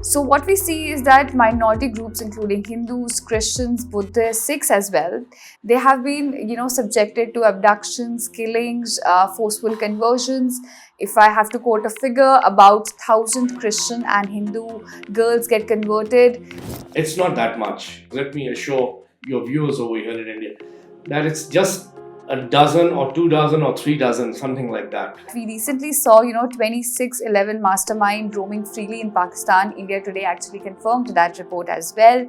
So what we see is that minority groups, including Hindus, Christians, Buddhists, Sikhs as well, they have been, subjected to abductions, killings, forceful conversions. If I have to quote a figure, about 1,000 Christian and Hindu girls get converted. It's not that much. Let me assure your viewers over here in India that it's just a dozen or 2 dozen or 3 dozen, something like that. We recently saw, 2611 mastermind roaming freely in Pakistan. India Today actually confirmed that report as well.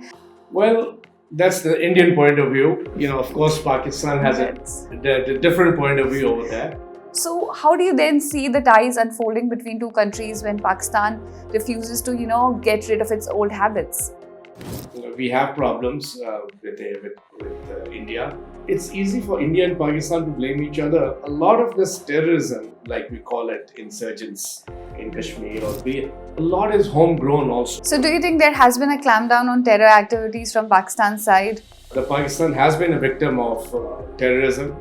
Well, that's the Indian point of view. Of course, Pakistan has a different point of view over there. So how do you then see the ties unfolding between two countries when Pakistan refuses to, get rid of its old habits? We have problems with India. It's easy for India and Pakistan to blame each other. A lot of this terrorism, like we call it, insurgents in Kashmir or Be, a lot is homegrown also. So do you think there has been a clampdown on terror activities from Pakistan's side? The Pakistan has been a victim of terrorism,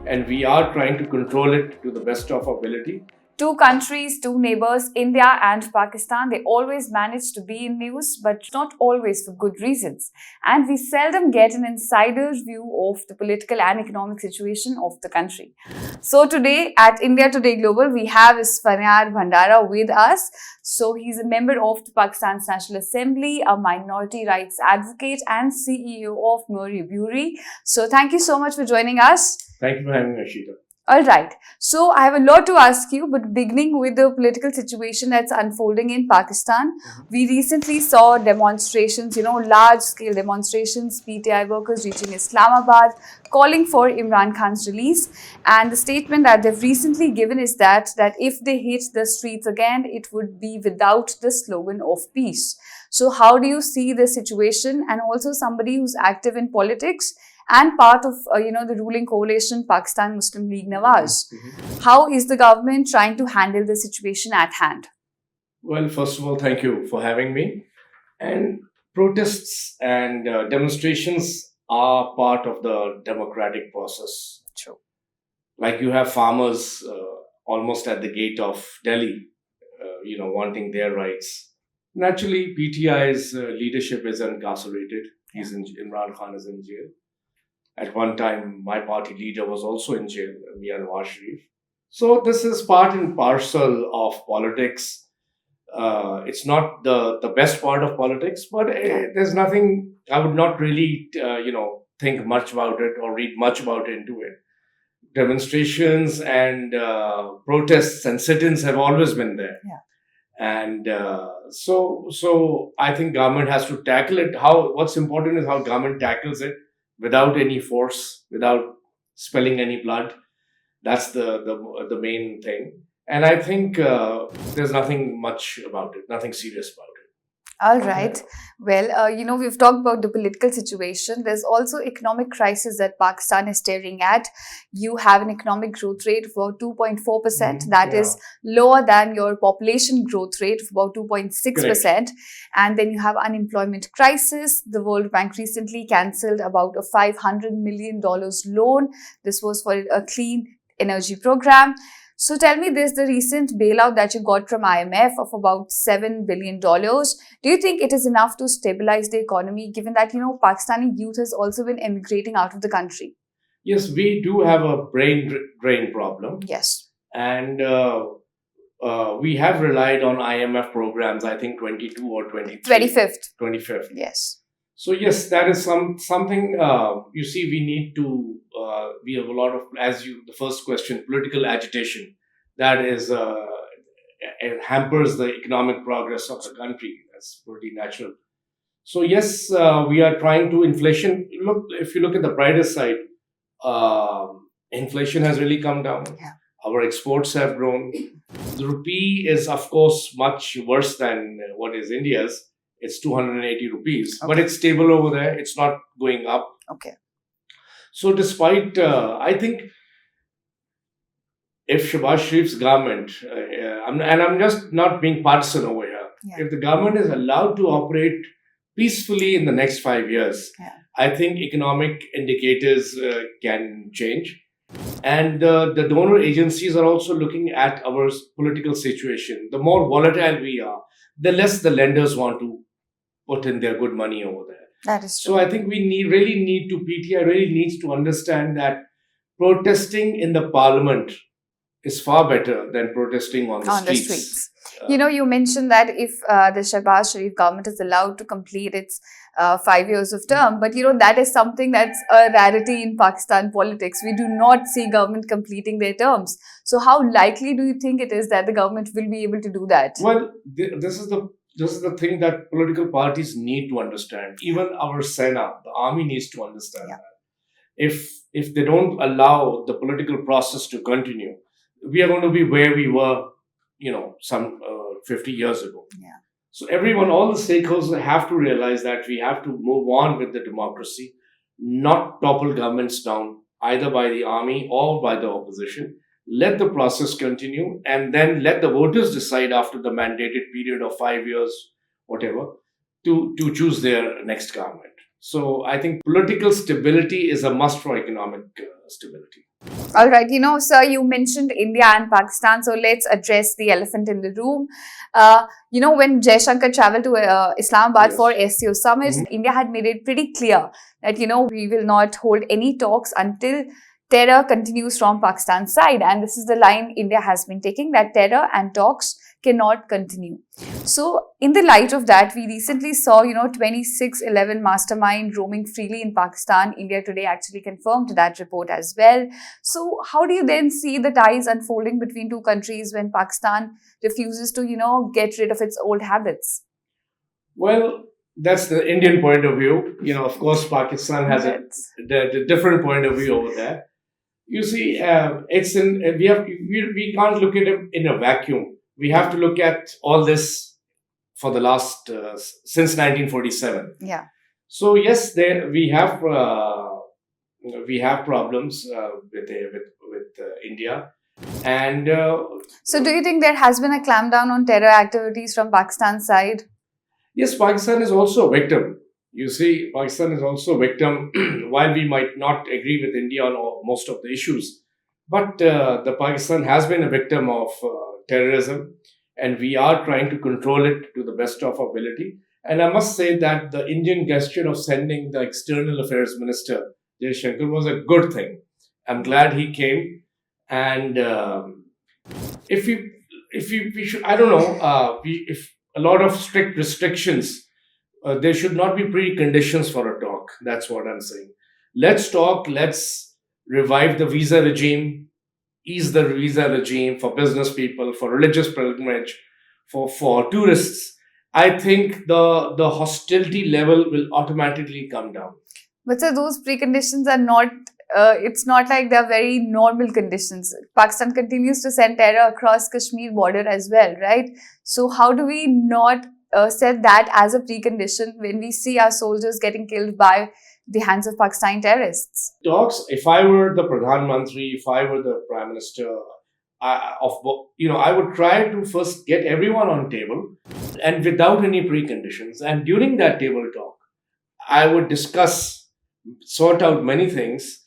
and we are trying to control it to the best of our ability. Two countries, two neighbors, India and Pakistan, they always manage to be in news, but not always for good reasons. And we seldom get an insider's view of the political and economic situation of the country. So today at India Today Global, we have Isphanyar Bhandara with us. So he's a member of the Pakistan's National Assembly, a minority rights advocate and CEO of Minorities. So thank you so much for joining us. Thank you for having me, Ashita. Alright, so I have a lot to ask you, but beginning with the political situation that's unfolding in Pakistan, we recently saw demonstrations, large-scale demonstrations, PTI workers reaching Islamabad, calling for Imran Khan's release. And the statement that they've recently given is that if they hit the streets again, it would be without the slogan of peace. So how do you see the situation? And also somebody who's active in politics and part of, the ruling coalition, Pakistan Muslim League Nawaz. How is the government trying to handle the situation at hand? Well, first of all, thank you for having me. And protests and demonstrations are part of the democratic process. True. Like you have farmers almost at the gate of Delhi, wanting their rights. Naturally, PTI's leadership is incarcerated. Imran Khan is in jail. At one time, my party leader was also in jail, Nawaz Sharif. So this is part and parcel of politics. It's not the best part of politics, but there's nothing, I would not really, think much about it or read much about into it. Demonstrations and protests and sit-ins have always been there. Yeah. And so I think government has to tackle it. What's important is how government tackles it. Without any force, without spilling any blood. That's the main thing. And I think there's nothing much about it, nothing serious about it. All right. Well, we've talked about the political situation. There's also economic crisis that Pakistan is staring at. You have an economic growth rate of about 2.4%. That is lower than your population growth rate of about 2.6%. Correct. And then you have unemployment crisis. The World Bank recently cancelled about a $500 million loan. This was for a clean energy program. So tell me this, the recent bailout that you got from IMF of about $7 billion, do you think it is enough to stabilize the economy given that, Pakistani youth has also been emigrating out of the country? Yes, we do have a brain drain problem. Yes. And we have relied on IMF programs, I think 22 or 23. 25th. Yes. So yes, that is something, you see, we need to, we have a lot of, the first question, political agitation. That is, it hampers the economic progress of the country. That's pretty natural. So yes, we are trying to inflation. Look, if you look at the brighter side, inflation has really come down. Yeah. Our exports have grown. The rupee is, of course, much worse than what is India's. It's 280 rupees, but it's stable over there. It's not going up. Okay. So despite, I think if Shahbaz Sharif's government, I'm just not being partisan over here, if the government is allowed to operate peacefully in the next 5 years, I think economic indicators can change. And the donor agencies are also looking at our political situation. The more volatile we are, the less the lenders want to put in their good money over there. That is true. So I think really need to, PTI really needs to understand that protesting in the parliament is far better than protesting on the streets. You mentioned that if the Shehbaz Sharif government is allowed to complete its 5 years of term, but that is something that's a rarity in Pakistan politics. We do not see government completing their terms. So how likely do you think it is that the government will be able to do that? Well, this is the thing that political parties need to understand. Even our Sena, the army, needs to understand that. If they don't allow the political process to continue, we are going to be where we were, some 50 years ago. Yeah. So everyone, all the stakeholders have to realize that we have to move on with the democracy, not topple governments down either by the army or by the opposition. Let the process continue, and then let the voters decide after the mandated period of 5 years, whatever, to choose their next government. So I think political stability is a must for economic stability. All right. Sir, you mentioned India and Pakistan. So let's address the elephant in the room. When Jaishankar traveled to Islamabad for SCO Summit, India had made it pretty clear that, we will not hold any talks until terror continues from Pakistan's side. And this is the line India has been taking, that terror and talks cannot continue. So in the light of that, we recently saw, 2611 mastermind roaming freely in Pakistan. India Today actually confirmed that report as well. So how do you then see the ties unfolding between two countries when Pakistan refuses to, get rid of its old habits? Well, that's the Indian point of view. Of course, Pakistan has a different point of view over there. You see, we can't look at it in a vacuum. We have to look at all this for the last since 1947. Yeah. So yes, we have problems with India, and so do you think there has been a clampdown on terror activities from Pakistan's side? Yes, Pakistan is also a victim. You see, Pakistan is also a victim. While we might not agree with India on most of the issues, but the Pakistan has been a victim of terrorism, and we are trying to control it to the best of our ability. And I must say that the Indian gesture of sending the External Affairs Minister, Jaishankar, was a good thing. I'm glad he came. And if we should, I don't know, if a lot of strict restrictions, there should not be preconditions for a talk. That's what I'm saying. Let's talk. Let's revive the visa regime, ease the visa regime for business people, for religious pilgrimage, for tourists. I think the hostility level will automatically come down. But sir, those preconditions are not, it's not like they're very normal conditions. Pakistan continues to send terror across Kashmir border as well, right? So how do we not set that as a precondition when we see our soldiers getting killed by the hands of Pakistani terrorists? Talks, if I were the Pradhan Mantri, if I were the Prime Minister, I would try to first get everyone on table and without any preconditions. And during that table talk, I would sort out many things.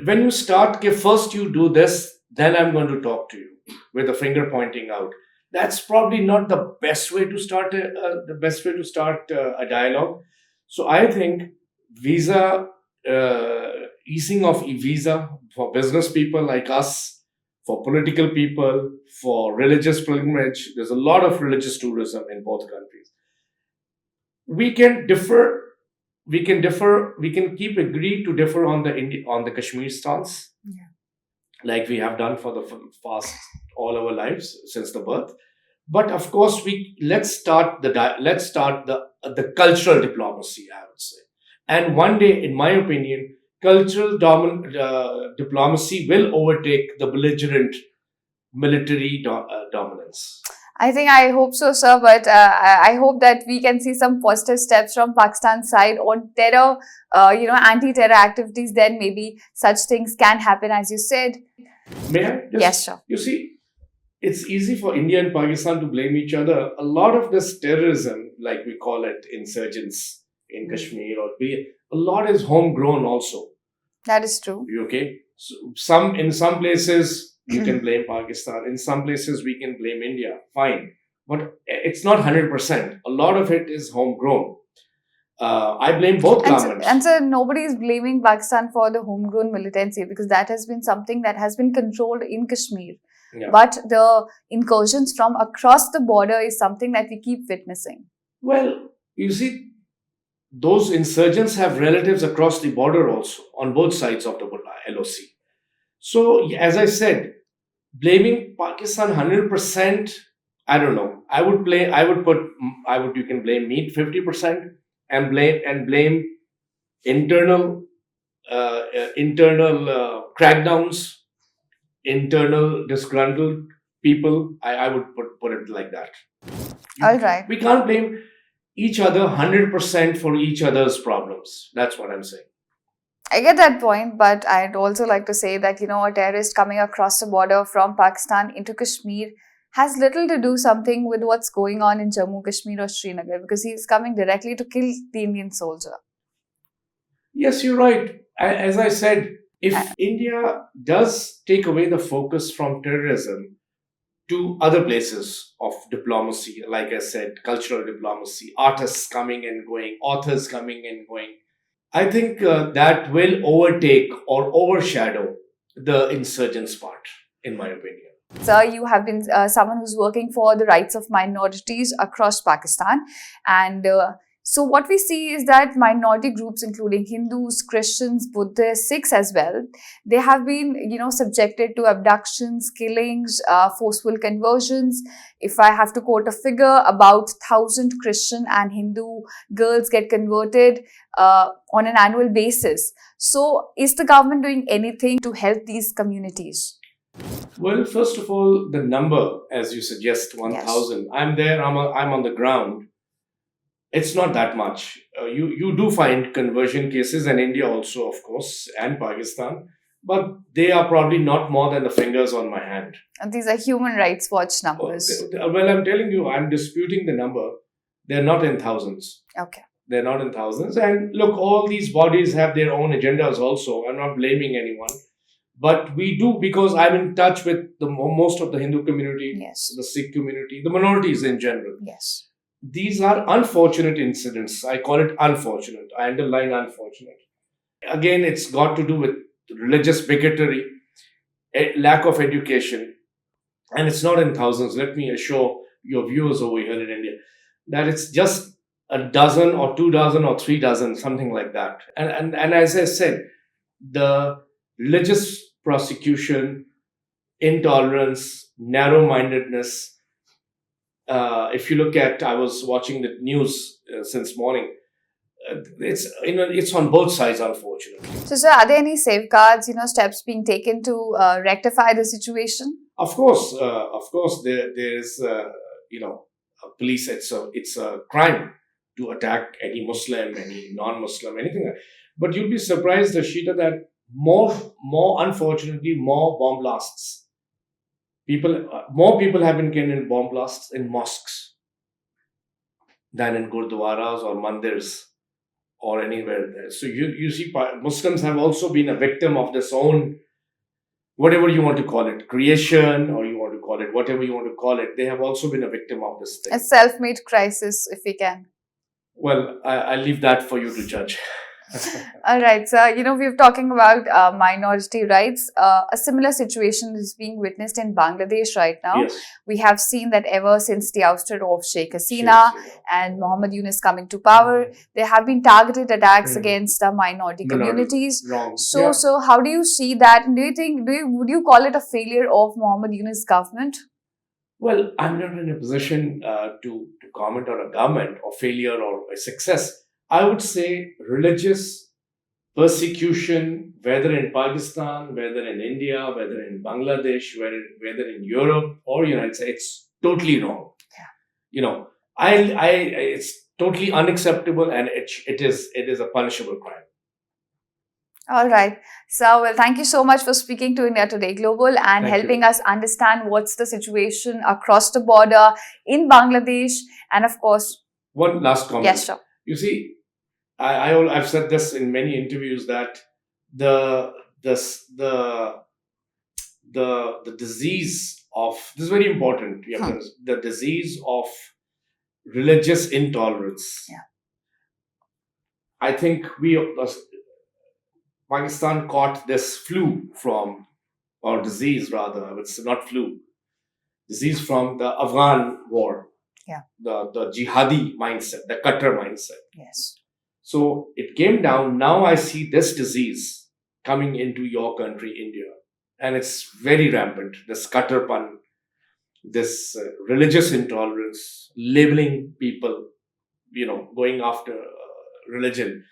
When you start, first you do this, then I'm going to talk to you with a finger pointing out. That's probably not the best way to start a dialogue. So I think easing of visa for business people like us, for political people, for religious pilgrimage. There's a lot of religious tourism in both countries. We can differ. We can agree to differ on the Kashmir stance, like we have done for the past all our lives since the birth. But of course, let's start the cultural diplomacy, I would say. And one day, in my opinion, cultural diplomacy will overtake the belligerent military dominance. I hope so, sir. But I hope that we can see some positive steps from Pakistan's side on terror, anti-terror activities. Then maybe such things can happen, as you said. May I? Yes, sure. You see, it's easy for India and Pakistan to blame each other. A lot of this terrorism, like we call it, insurgents in Kashmir, a lot is homegrown also. That is true. Okay, so in some places you can blame Pakistan. In some places we can blame India. Fine, but it's not 100%. A lot of it is homegrown. I blame both governments. And so nobody is blaming Pakistan for the homegrown militancy, because that has been something that has been controlled in Kashmir. Yeah. But the incursions from across the border is something that we keep witnessing. Well, you see, those insurgents have relatives across the border also, on both sides of the LOC. So, as I said, blaming Pakistan 100%, I don't know. You can blame me 50% and blame internal crackdowns, internal disgruntled people. I would put it like that. All right. We can't blame each other 100% for each other's problems. That's what I'm saying. I get that point, but I'd also like to say that, a terrorist coming across the border from Pakistan into Kashmir has little to do something with what's going on in Jammu, Kashmir or Srinagar, because he's coming directly to kill the Indian soldier. Yes, you're right. As I said, if India does take away the focus from terrorism to other places of diplomacy, like I said, cultural diplomacy, artists coming and going, authors coming and going, I think that will overtake or overshadow the insurgents part, in my opinion. Sir, you have been someone who's working for the rights of minorities across Pakistan. And so what we see is that minority groups, including Hindus, Christians, Buddhists, Sikhs as well, they have been, subjected to abductions, killings, forceful conversions. If I have to quote a figure, about 1,000 Christian and Hindu girls get converted on an annual basis. So is the government doing anything to help these communities? Well, first of all, the number, as you suggest, 1,000. Yes. I'm there. I'm on the ground. It's not that much. You do find conversion cases in India also, of course, and Pakistan, but they are probably not more than the fingers on my hand. And these are Human Rights Watch numbers. Well, I'm telling you, I'm disputing the number. They're not in thousands. Okay. They're not in thousands. And look, all these bodies have their own agendas also. I'm not blaming anyone. But we do, because I'm in touch with most of the Hindu community, yes, the Sikh community, the minorities in general. Yes. These are unfortunate incidents. I call it unfortunate. I underline unfortunate. Again, it's got to do with religious bigotry, lack of education. And it's not in thousands. Let me assure your viewers over here in India that it's just a dozen or 2 dozen or 3 dozen, something like that. And as I said, the religious prosecution, intolerance, narrow-mindedness. If you look at, I was watching the news since morning. It's on both sides, unfortunately. So, sir, are there any safeguards, steps being taken to rectify the situation? Of course, there is, police. It's a crime to attack any Muslim, any non-Muslim, anything like that. But you'll be surprised, Ashita, that more unfortunately, more bomb blasts. More people have been killed in bomb blasts in mosques than in gurdwaras or mandirs or anywhere there. So you see, Muslims have also been a victim of this own, whatever you want to call it, creation, or you want to call it whatever you want to call it. They have also been a victim of this thing. A self-made crisis, if we can. Well, I'll leave that for you to judge. All right, so we're talking about minority rights. A similar situation is being witnessed in Bangladesh right now. Yes. We have seen that ever since the ouster of Sheikh Hasina and Muhammad Yunus coming to power, there have been targeted attacks against minority communities. Wrong. So how do you see that? And would you call it a failure of Muhammad Yunus' government? Well, I'm not in a position to comment on a government or failure or a success. I would say religious persecution, whether in Pakistan, whether in India, whether in Bangladesh, whether in Europe or United States, it's totally wrong. Yeah. It's totally unacceptable, and it is a punishable crime. All right. So, well, thank you so much for speaking to India Today Global and helping us understand what's the situation across the border in Bangladesh, and of course, one last comment. Yes, sure. You see, I've said this in many interviews that the disease of, this is very important, you have to Hmm. understand, the disease of religious intolerance. Yeah. I think Pakistan caught this flu from, or disease rather, I would say not flu, disease from the Afghan war, Yeah. the jihadi mindset, the Qatar mindset. Yes. So it came down. Now I see this disease coming into your country, India, and it's very rampant. This Qatarpan, this religious intolerance, labeling people, going after religion.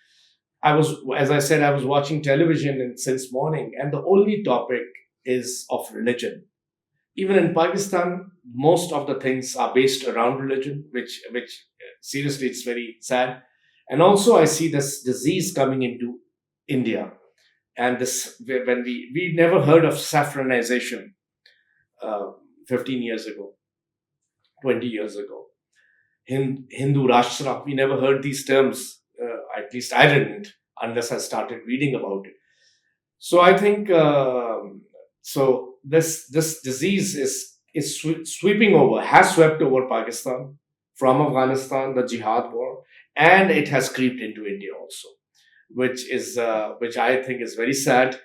As I said, I was watching television since morning, and the only topic is of religion. Even in Pakistan, most of the things are based around religion, which seriously, it's very sad. And also, I see this disease coming into India, and this when we never heard of saffronization uh, 15 years ago, 20 years ago. Hindu Rashtra, we never heard these terms. At least I didn't, unless I started reading about it. So I think so. This disease is sweeping over, has swept over Pakistan from Afghanistan, the jihad war, and it has creeped into India also, which I think is very sad.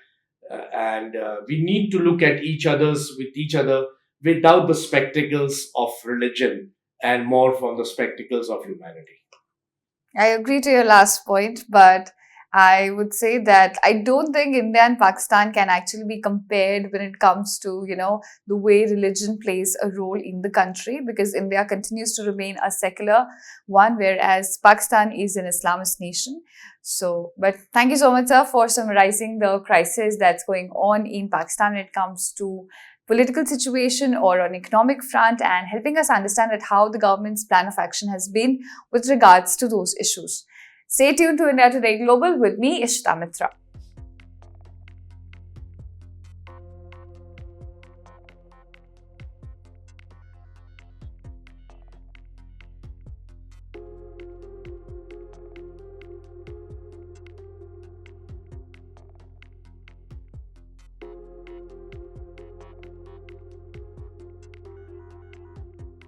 And we need to look at each other without the spectacles of religion and more from the spectacles of humanity. I agree to your last point, but I would say that I don't think India and Pakistan can actually be compared when it comes to, the way religion plays a role in the country, because India continues to remain a secular one, whereas Pakistan is an Islamist nation. So, but thank you so much, sir, for summarizing the crisis that's going on in Pakistan when it comes to political situation or on economic front, and helping us understand that how the government's plan of action has been with regards to those issues. Stay tuned to India Today Global with me, Ishita Mitra.